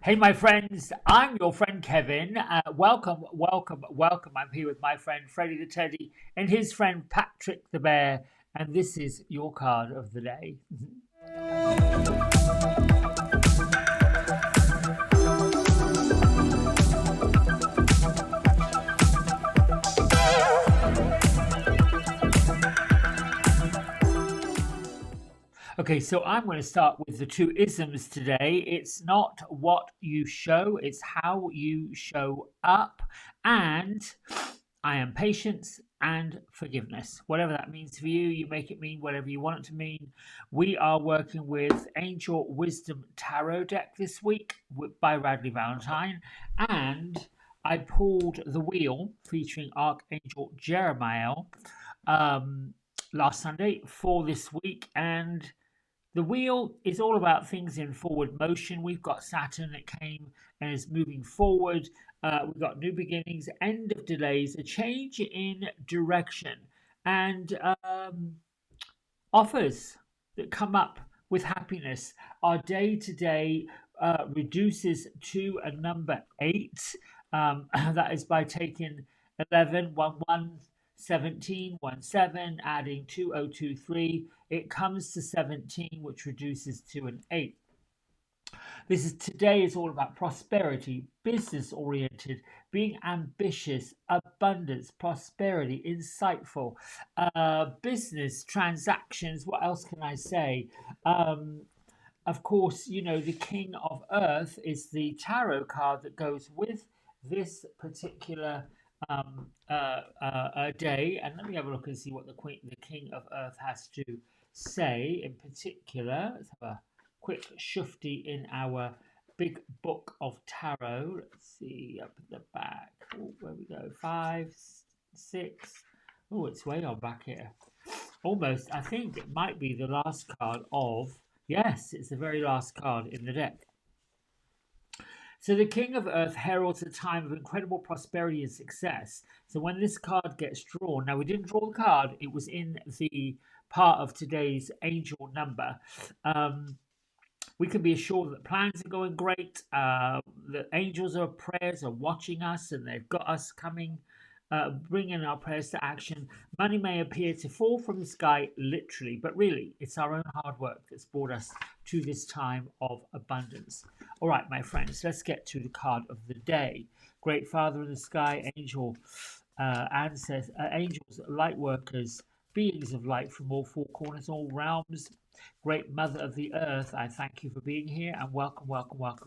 Hey, my friends, I'm your friend Kevin. Welcome. I'm here with my friend Freddie the Teddy and his friend Patrick the Bear, and this is your card of the day. Okay, so I'm going to start with the two isms today. It's not what you show, it's how you show up. And I am patience and forgiveness. Whatever that means for you, you make it mean whatever you want it to mean. We are working with Angel Wisdom Tarot deck this week by Radley Valentine. And I pulled the wheel featuring Archangel Jeremiel last Sunday for this week. And the wheel is all about things in forward motion. We've got Saturn that came and is moving forward. We've got new beginnings, end of delays, a change in direction, and offers that come up with happiness. Our day to day reduces to a number 8. That is by taking 11, 1, 1, 17, 1, 7, adding 2023. It comes to 17, which reduces to an 8. Today is all about prosperity, business oriented, being ambitious, abundance, prosperity, insightful, business transactions. What else can I say? Of course, you know, the King of Earth is the tarot card that goes with this particular day. And let me have a look and see what the King of Earth has to say in particular. Let's have a quick shufti in our big book of tarot. Let's see up at the back. Oh, where we go? 5, 6. Oh, it's way on back here. Almost, I think it might be the last card of. Yes, it's the very last card in the deck. So the King of Earth heralds a time of incredible prosperity and success. So when this card gets drawn, now we didn't draw the card, it was in the part of today's angel number. We can be assured that plans are going great. The angels of prayers are watching us and they've got us coming, bringing our prayers to action. Money may appear to fall from the sky, literally, but really, it's our own hard work that's brought us to this time of abundance. All right, my friends, let's get to the card of the day. Great Father in the sky, angels, light workers, beings of light from all four corners, all realms. Great Mother of the Earth, I thank you for being here and welcome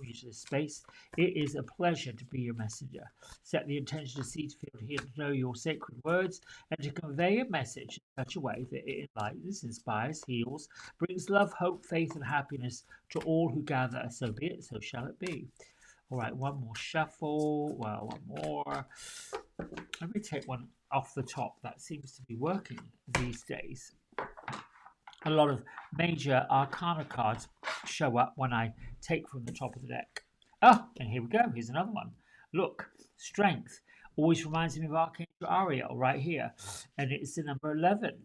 you to this space. It is a pleasure to be your messenger. Set the intention to see, to feel, to hear, to know your sacred words, and to convey a message in such a way that it enlightens, inspires, heals, brings love, hope, faith, and happiness to all who gather. So be it, so shall it be. All right, one more shuffle. Well, one more. Let me take one off the top. That seems to be working these days. A lot of major arcana cards show up when I take from the top of the deck. Oh, and here we go. Here's another one. Look, strength. Always reminds me of Archangel Ariel right here. And it's the number 11.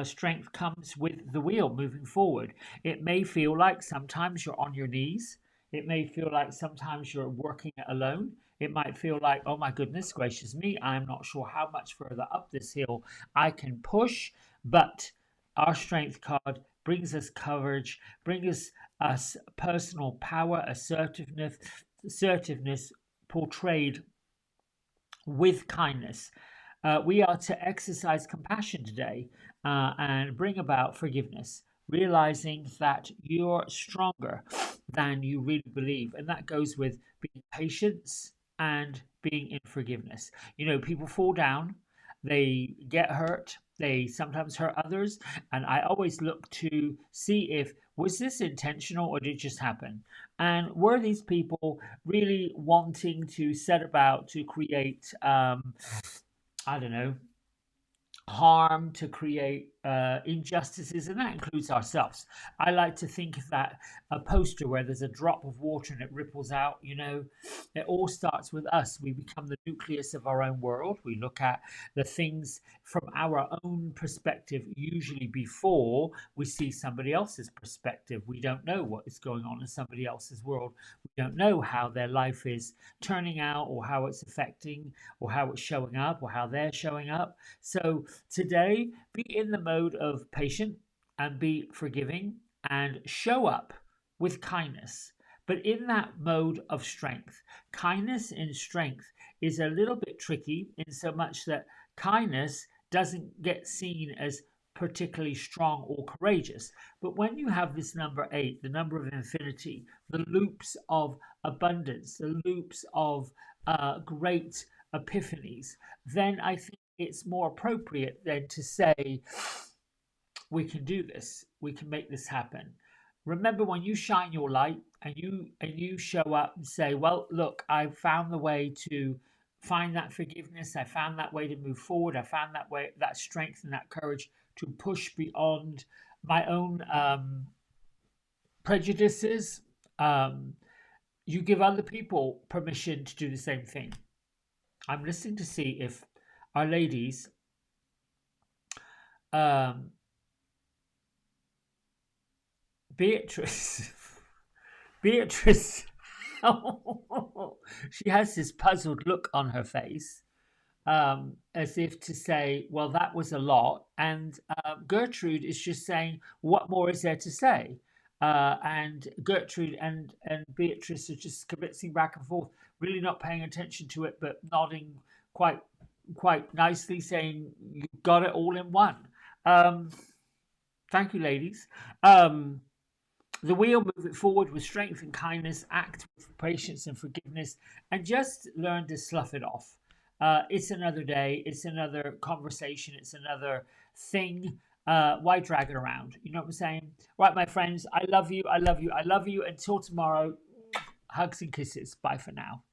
Strength comes with the wheel moving forward. It may feel like sometimes you're on your knees. It may feel like sometimes you're working alone. It might feel like, oh my goodness gracious me, I'm not sure how much further up this hill I can push, but our strength card brings us courage, brings us personal power, assertiveness portrayed with kindness. We are to exercise compassion today and bring about forgiveness, realizing that you're stronger than you really believe. And that goes with being patient and being in forgiveness. You know, people fall down, they get hurt, they sometimes hurt others, and I always look to see if was this intentional or did it just happen, and were these people really wanting to set about to create I don't know, harm, to create injustices, and that includes ourselves. I like to think of that a poster where there's a drop of water and it ripples out. You know, it all starts with us. We become the nucleus of our own world. We look at the things from our own perspective, usually before we see somebody else's perspective. We don't know what is going on in somebody else's world. We don't know how their life is turning out, or how it's affecting, or how it's showing up, or how they're showing up. So today, be in the mode of patient and be forgiving and show up with kindness, but in that mode of strength. Kindness in strength is a little bit tricky in so much that kindness doesn't get seen as particularly strong or courageous. But when you have this number 8, the number of infinity, the loops of abundance, the loops of great epiphanies, then I think it's more appropriate then to say, we can do this, we can make this happen. Remember, when you shine your light and you show up and say, well, look, I found the way to find that forgiveness, I found that way to move forward, I found that way, that strength and that courage to push beyond my own prejudices. You give other people permission to do the same thing. I'm listening to see if our ladies, Beatrice, Beatrice, she has this puzzled look on her face, as if to say, well, that was a lot. And Gertrude is just saying, what more is there to say? And Gertrude and Beatrice are just convincing back and forth, really not paying attention to it, but nodding quite nicely, saying, you got it all in one. Thank you, ladies. The wheel, move it forward with strength and kindness, act with patience and forgiveness, and just learn to slough it off. It's another day, it's another conversation, it's another thing. Why drag it around? You know what I'm saying? Right, my friends, I love you, I love you, I love you. Until tomorrow, hugs and kisses. Bye for now.